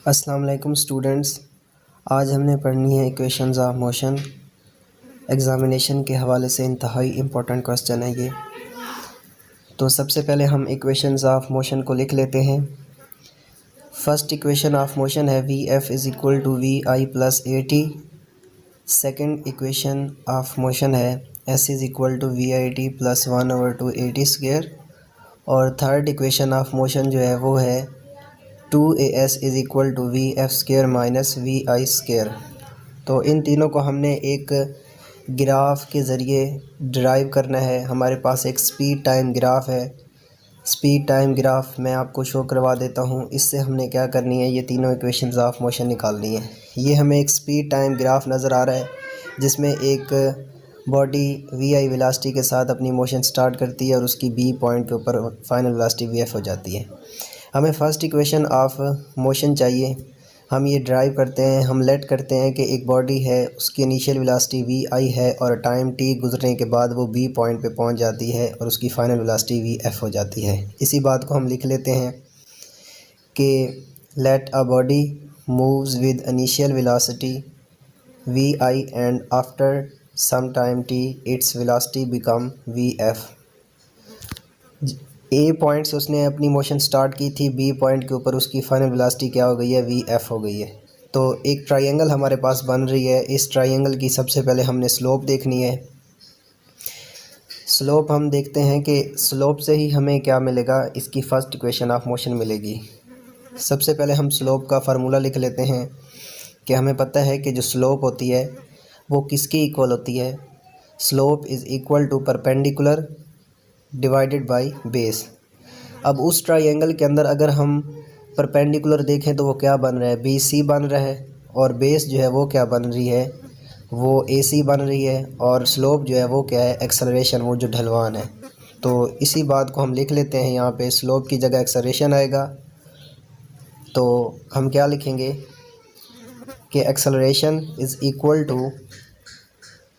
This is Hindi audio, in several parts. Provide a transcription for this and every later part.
अस्सलाम वालेकुम स्टूडेंट्स। आज हमने पढ़नी है इक्वेशंस ऑफ मोशन। एग्ज़ामिनेशन के हवाले से इंतहाई इम्पोर्टेंट क्वेश्चन है ये। तो सबसे पहले हम इक्वेशंस ऑफ मोशन को लिख लेते हैं। फर्स्ट इक्वेशन ऑफ मोशन है v f is equal to v i plus a t. Second equation of motion है s is equal to v i t plus 1/2 a t square. और थर्ड इक्वेशन ऑफ मोशन जो है वो है 2as is equal to v f square minus v i square. तो इन तीनों को हमने एक ग्राफ के ज़रिए ड्राइव करना है। हमारे पास एक स्पीड टाइम ग्राफ है। स्पीड टाइम ग्राफ मैं आपको शो करवा देता हूँ। इससे हमने क्या करनी है, ये तीनों इक्वेशंस ऑफ मोशन निकालनी है। ये हमें एक स्पीड टाइम ग्राफ नज़र आ रहा है जिसमें एक बॉडी वी आई वेलोसिटी के साथ अपनी मोशन स्टार्ट करती है और उसकी बी पॉइंट के ऊपर फाइनल वेलोसिटी वी एफ हो जाती है। हमें फ़र्स्ट इक्वेशन ऑफ मोशन चाहिए। हम ये ड्राइव करते हैं, हम लेट करते हैं कि एक बॉडी है, उसकी इनिशियल वेलोसिटी वी आई है और टाइम टी गुजरने के बाद वो बी पॉइंट पे पहुंच जाती है और उसकी फ़ाइनल वेलोसिटी वी एफ हो जाती है। इसी बात को हम लिख लेते हैं कि let a body moves with initial velocity v i and after some time t its velocity become v f. A point से उसने अपनी मोशन स्टार्ट की थी, बी पॉइंट के ऊपर उसकी फाइनल वेलोसिटी क्या हो गई है, वी एफ हो गई है। तो एक ट्रायंगल हमारे पास बन रही है। इस ट्रायंगल की सबसे पहले हमने स्लोप देखनी है। स्लोप हम देखते हैं कि स्लोप से ही हमें क्या मिलेगा, इसकी फ़र्स्ट इक्वेशन ऑफ मोशन मिलेगी। सबसे पहले हम स्लोप का फार्मूला लिख लेते हैं कि हमें पता है कि जो स्लोप होती है वो किसकी इक्वल होती है। Slope is equal to perpendicular divided by base. अब उस ट्रायंगल के अंदर अगर हम परपेंडिकुलर देखें तो वो क्या बन रहा है, बी सी बन रहा है और बेस जो है वो क्या बन रही है, वो ए सी बन रही है और स्लोप जो है वो क्या है, एक्सेलरेशन, वो जो ढलवान है। तो इसी बात को हम लिख लेते हैं। यहाँ पे स्लोप की जगह एक्सेलरेशन आएगा तो हम क्या लिखेंगे कि acceleration is equal to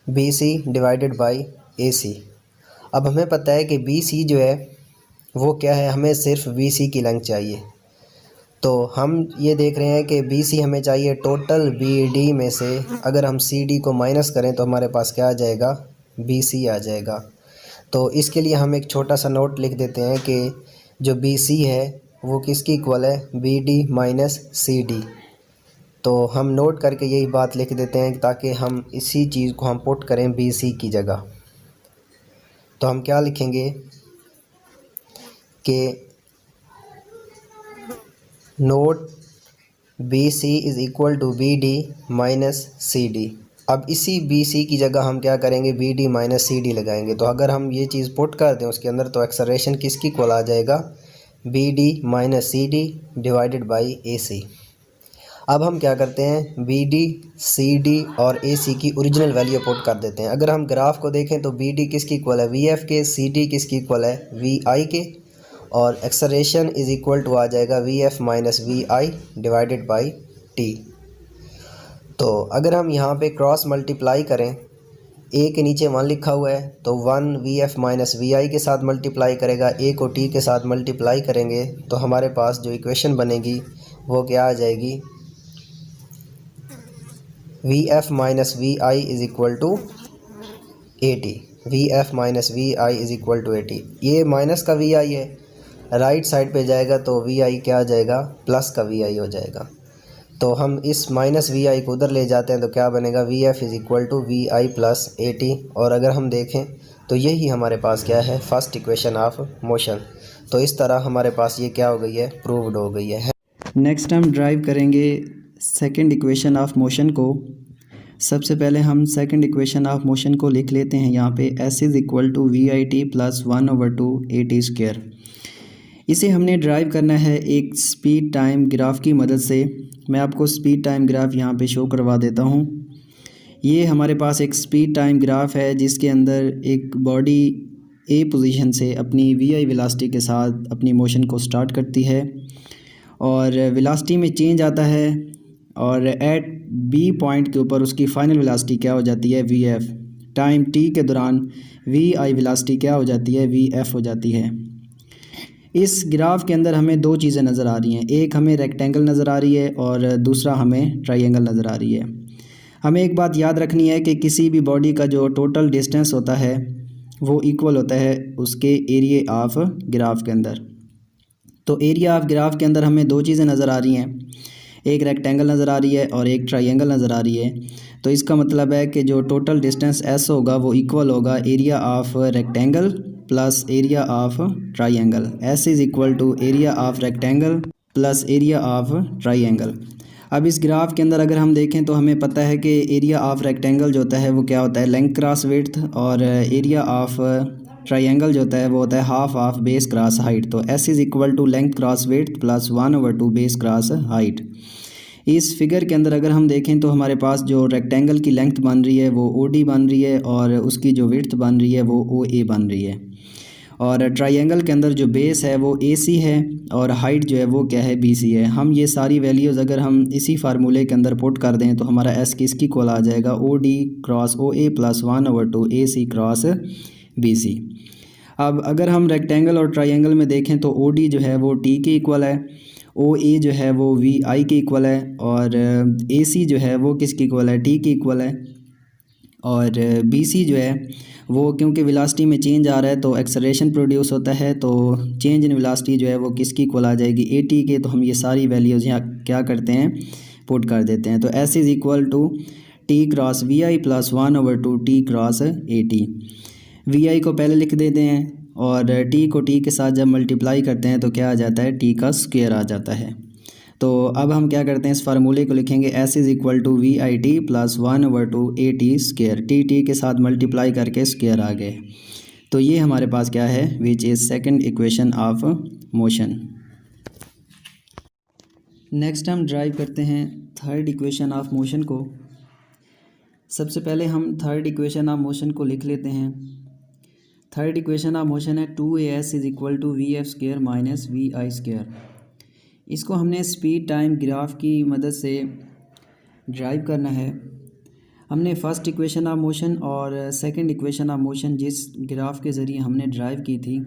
B C divided by A C. अब हमें पता है कि बी सी जो है वो क्या है, हमें सिर्फ बी सी की लेंथ चाहिए। तो हम ये देख रहे हैं कि बी सी हमें चाहिए टोटल बी डी में से। अगर हम सी डी को माइनस करें तो हमारे पास क्या आ जाएगा, बी सी आ जाएगा। तो इसके लिए हम एक छोटा सा नोट लिख देते हैं कि जो बी सी है वो किसकी इक्वल है, B D minus C D. तो हम नोट करके यही बात लिख देते हैं ताकि हम इसी चीज़ को हम पुट करें बी सी की जगह। तो हम क्या लिखेंगे कि note B C is equal to B D minus C D. अब इसी बी सी की जगह हम क्या करेंगे, B D minus C D लगाएंगे। तो अगर हम ये चीज़ पुट कर दें उसके अंदर तो एक्सेलरेशन किसकी इक्वल आ जाएगा, B D minus C D divided by A C. अब हम क्या करते हैं, बी डी सी डी और ए सी की ओरिजिनल वैल्यू पुट कर देते हैं। अगर हम ग्राफ को देखें तो बी डी किसकी इक्वल है, वी एफ के, सी डी किसकी इक्वल है, वी आई के, और एक्सेलरेशन इज़ इक्वल टू आ जाएगा v f minus v i divided by t. तो अगर हम यहाँ पे क्रॉस मल्टीप्लाई करें, ए के नीचे 1 लिखा हुआ है तो 1 we f minus v i के साथ मल्टीप्लाई करेगा, ए को टी के साथ मल्टीप्लाई करेंगे तो हमारे पास जो इक्वेशन बनेगी वो क्या आ जाएगी, v f minus v i is equal to a t. V f minus v i is equal to a t. ये माइनस का वी आई है, राइट साइड पे जाएगा तो वी आई क्या आ जाएगा, प्लस का वी आई हो जाएगा। तो हम इस माइनस वी आई को उधर ले जाते हैं तो क्या बनेगा, v f is equal to v i plus a t. और अगर हम देखें तो यही हमारे पास क्या है, फर्स्ट इक्वेशन ऑफ मोशन। तो इस तरह हमारे पास ये क्या हो गई है, प्रूव्ड हो गई है। नेक्स्ट हम ड्राइव करेंगे सेकेंड इक्वेशन ऑफ मोशन को। सबसे पहले हम सेकंड इक्वेशन ऑफ मोशन को लिख लेते हैं। यहाँ पे s is equal to v i t plus 1/2 a t square. इसे हमने ड्राइव करना है एक स्पीड टाइम ग्राफ की मदद से। मैं आपको स्पीड टाइम ग्राफ यहाँ पे शो करवा देता हूँ। ये हमारे पास एक स्पीड टाइम ग्राफ है जिसके अंदर एक बॉडी ए पोजीशन से अपनी वी आई वेलोसिटी के साथ अपनी मोशन को स्टार्ट करती है और वेलोसिटी में चेंज आता है और एट बी पॉइंट के ऊपर उसकी फ़ाइनल वेलोसिटी क्या हो जाती है, वी एफ। टाइम टी के दौरान वी आई वेलोसिटी क्या हो जाती है, वी एफ हो जाती है। इस ग्राफ के अंदर हमें दो चीज़ें नज़र आ रही हैं, एक हमें रेक्टेंगल नज़र आ रही है और दूसरा हमें ट्रायंगल नज़र आ रही है। हमें एक बात याद रखनी है कि किसी भी बॉडी का जो टोटल डिस्टेंस होता है वो इक्वल होता है उसके एरिया ऑफ ग्राफ के अंदर। तो एरिया ऑफ ग्राफ के अंदर हमें दो चीज़ें नज़र आ रही हैं, एक रेक्टेंगल नज़र आ रही है और एक ट्रायंगल नज़र आ रही है। तो इसका मतलब है कि जो टोटल डिस्टेंस एस होगा वो इक्वल होगा area of rectangle plus area of triangle. S is equal to area of rectangle plus area of triangle. अब इस ग्राफ के अंदर अगर हम देखें तो हमें पता है कि एरिया ऑफ रेक्टेंगल जो होता है वो क्या होता है, लेंथ क्रॉस विड्थ, और एरिया ऑफ ट्रायंगल जो होता है वो होता है half of base cross height. तो s is equal to length cross width plus 1/2 base cross height. इस फिगर के अंदर अगर हम देखें तो हमारे पास जो रेक्टेंगल की लेंथ बन रही है वो OD बन रही है और उसकी जो विड्थ बन रही है वो OA बन रही है, और ट्रायंगल के अंदर जो बेस है वो AC है और हाइट जो है वो क्या है, BC है। हम ये सारी वैल्यूज़ अगर हम इसी फार्मूले के अंदर पुट कर दें तो हमारा S किसकी इक्वल आ जाएगा, OD cross OA plus 1/2 AC cross BC। अब अगर हम रेक्टेंगल और ट्रायंगल में देखें तो OD जो है वो T के इक्वल है, OA जो है वो VI के इक्वल है, और AC जो है वो किसके इक्वल है, T के इक्वल है, और BC जो है वो क्योंकि वेलोसिटी में चेंज आ रहा है तो एक्सेलरेशन प्रोड्यूस होता है, तो चेंज इन वेलोसिटी जो है वो किसकी इक्वल आ जाएगी, AT के। तो हम ये सारी वैल्यूज़ यहाँ क्या करते हैं, पुट कर देते हैं। तो S is equal to T cross VI plus 1/2 T cross AT। VI को पहले लिख देते हैं और T को T के साथ जब मल्टीप्लाई करते हैं तो क्या आ जाता है, T का स्क्वायर आ जाता है। तो अब हम क्या करते हैं, इस फार्मूले को लिखेंगे, S is equal to VIT plus 1/2 AT square. T के साथ मल्टीप्लाई करके स्क्वायर आ गए। तो ये हमारे पास क्या है, which is second equation of motion. Next हम ड्राइव करते हैं थर्ड इक्वेशन ऑफ मोशन को। सबसे पहले हम थर्ड इक्वेशन ऑफ मोशन को लिख लेते हैं। थर्ड इक्वेशन ऑफ मोशन है 2AS is equal to VF square minus VI square. इसको हमने स्पीड टाइम ग्राफ की मदद से ड्राइव करना है। हमने फर्स्ट इक्वेशन ऑफ मोशन और सेकंड इक्वेशन ऑफ मोशन जिस ग्राफ के ज़रिए हमने ड्राइव की थी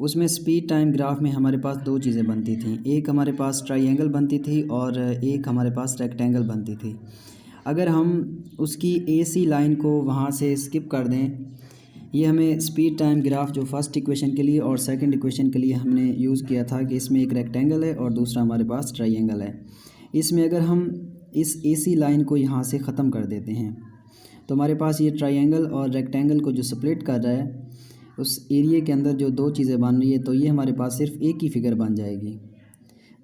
उसमें स्पीड टाइम ग्राफ में हमारे पास दो चीज़ें बनती थी, एक हमारे पास ट्रायंगल बनती थी और एक हमारे पास रेक्टेंगल बनती थी। अगर हम उसकी AC लाइन को वहाँ से स्किप कर दें, ये हमें स्पीड टाइम ग्राफ जो फर्स्ट इक्वेशन के लिए और सेकंड इक्वेशन के लिए हमने यूज़ किया था कि इसमें एक रेक्टेंगल है और दूसरा हमारे पास ट्रायंगल है। इसमें अगर हम इस AC लाइन को यहाँ से ख़त्म कर देते हैं तो हमारे पास ये ट्रायंगल और रेक्टेंगल को जो स्प्लिट कर रहा है उस एरिया के अंदर जो दो चीज़ें बन रही है, तो ये हमारे पास सिर्फ एक ही फ़िगर बन जाएगी।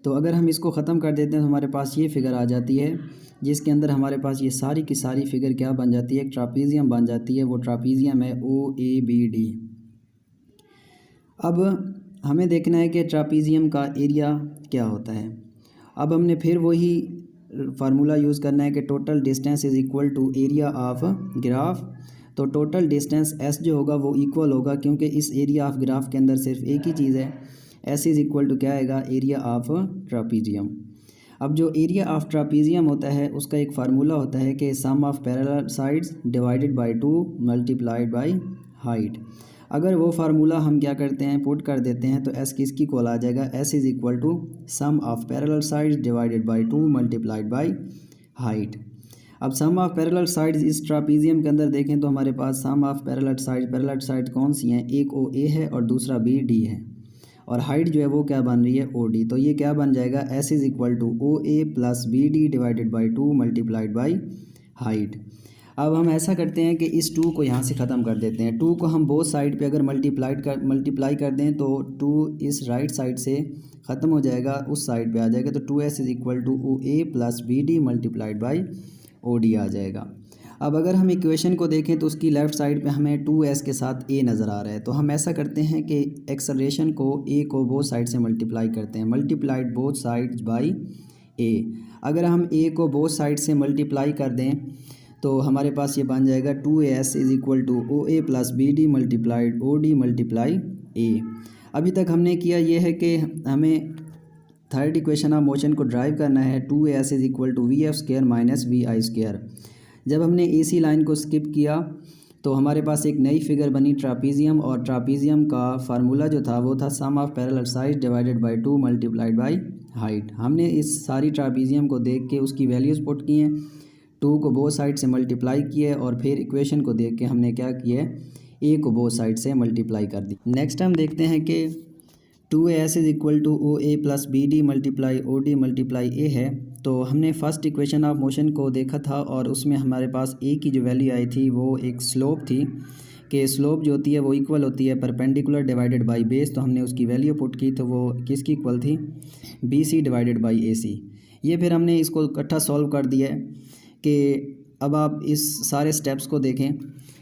तो अगर हम इसको ख़त्म कर देते हैं तो हमारे पास ये फ़िगर आ जाती है जिसके अंदर हमारे पास ये सारी की सारी फ़िगर क्या बन जाती है, एक ट्रापीज़ियम बन जाती है। वो ट्रापीज़ियम है OABD। अब हमें देखना है कि ट्रापीज़ियम का एरिया क्या होता है। अब हमने फिर वही फार्मूला यूज़ करना है कि total distance is equal to area of graph. तो टोटल डिस्टेंस S जो होगा वो इक्वल होगा, क्योंकि इस एरिया ऑफ ग्राफ के अंदर सिर्फ एक ही चीज़ है, S इज़ इक्वल टू क्या आएगा, एरिया ऑफ ट्रापीज़ियम। अब जो एरिया ऑफ ट्रापीज़ियम होता है उसका एक फार्मूला होता है कि sum of parallel sides divided by 2 multiplied by height. अगर वो फार्मूला हम क्या करते हैं, पुट कर देते हैं तो S किसकी इक्वल आ जाएगा, S is equal to sum of parallel sides divided by 2 multiplied by height. अब सम ऑफ पैरेलल साइड्स इस ट्रापीज़ियम के अंदर देखें तो हमारे पास सम ऑफ पैरेलल साइड कौन सी हैं, एक OA है और दूसरा BD है, और हाइट जो है वो क्या बन रही है, OD। तो ये क्या बन जाएगा, S is equal to OA plus BD divided by 2 multiplied by height. अब हम ऐसा करते हैं कि इस 2 को यहाँ से ख़त्म कर देते हैं। 2 को हम बोथ साइड पे अगर मल्टीप्लाई कर दें तो 2 इस राइट साइड से ख़त्म हो जाएगा, उस साइड पे आ जाएगा। तो 2S is equal to OA plus BD multiplied by OD आ जाएगा। अब अगर हम इक्वेशन को देखें तो उसकी लेफ़्ट साइड पे हमें 2S के साथ A नज़र आ रहा है। तो हम ऐसा करते हैं कि एक्सेलरेशन को A को बोथ साइड से मल्टीप्लाई करते हैं, multiplied both sides by A। अगर हम A को बोथ साइड से मल्टीप्लाई कर दें तो हमारे पास ये बन जाएगा 2AS is equal to OA plus BD multiplied OD multiply A। अभी तक हमने किया ये है कि हमें थर्ड इक्वेशन ऑफ मोशन को ड्राइव करना है। 2AS is equal to VF square minus VI square. जब हमने AC लाइन को स्किप किया तो हमारे पास एक नई फिगर बनी ट्रापीजियम, और ट्रापीजियम का फार्मूला जो था वो था sum of parallel side divided by 2 multiplied by height. हमने इस सारी ट्रापीजियम को देख के उसकी वैल्यूज़ पुट की हैं, 2 को बोथ साइड से मल्टीप्लाई किए और फिर इक्वेशन को देख के हमने क्या किया है, ए को बोथ साइड से मल्टीप्लाई कर दी। नेक्स्ट हम देखते हैं कि 2as is equal to O A plus B D multiply O D multiply A है। तो हमने फर्स्ट इक्वेशन ऑफ मोशन को देखा था और उसमें हमारे पास ए की जो वैल्यू आई थी वो एक स्लोप थी, कि स्लोप जो होती है वो इक्वल होती है परपेंडिकुलर डिवाइडेड बाई बेस। तो हमने उसकी वैल्यू पुट की तो वो किसकी इक्वल थी, B C divided by A सी। ये फिर हमने इसको इकट्ठा सॉल्व कर दिया है कि अब आप इस सारे स्टेप्स को देखें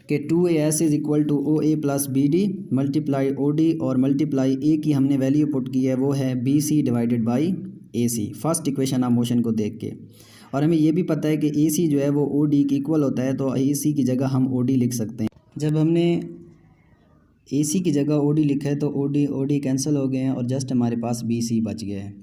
कि 2as is equal to O A plus B D multiply O D और मल्टीप्लाई ए की हमने वैल्यू पुट की है वो है B C divided by A C, first equation of motion को देख के। और हमें ये भी पता है कि ए सी जो है वो ओ डी की इक्वल होता है, तो ए सी की जगह हम ओ डी लिख सकते हैं। जब हमने ए सी की जगह ओ डी लिखा है तो ओ डी कैंसिल हो गए हैं और जस्ट हमारे पास बी सी बच गया है।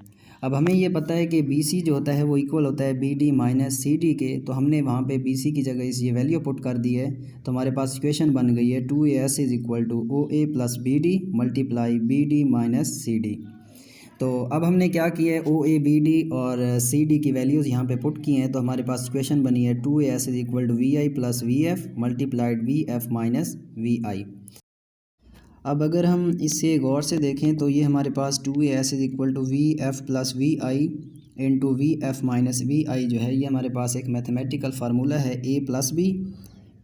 अब हमें ये पता है कि बी सी जो होता है वो इक्वल होता है B D minus C D के, तो हमने वहाँ पे बी सी की जगह इस ये वैल्यू पुट कर दी है। तो हमारे पास इक्वेशन बन गई है 2as is equal to O A plus B D multiply B D minus C D. तो अब हमने क्या किया है, ओ ए बी डी और सी डी की वैल्यूज़ यहाँ पे पुट की हैं। तो हमारे पास इक्वेशन बनी है 2as is equal to v i plus v f multiplied v f minus v i. अब अगर हम इसे गौर से देखें तो ये हमारे पास 2as is equal to v f plus v i into v f minus v i जो है, ये हमारे पास एक मैथमेटिकल फार्मूला है a plus b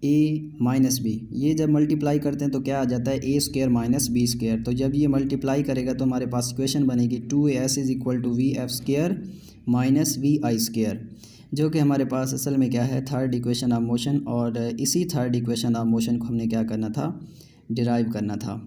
a minus b. ये जब मल्टीप्लाई करते हैं तो क्या आ जाता है, ए स्क्वायर माइनस बी स्क्वायर। तो जब ये मल्टीप्लाई करेगा तो हमारे पास इक्वेशन बनेगी 2as is equal to v f square minus v i square, जो कि हमारे पास असल में क्या है, थर्ड इक्वेशन ऑफ मोशन। और इसी थर्ड इक्वेशन ऑफ मोशन को हमने क्या करना था, डिराइव करना था।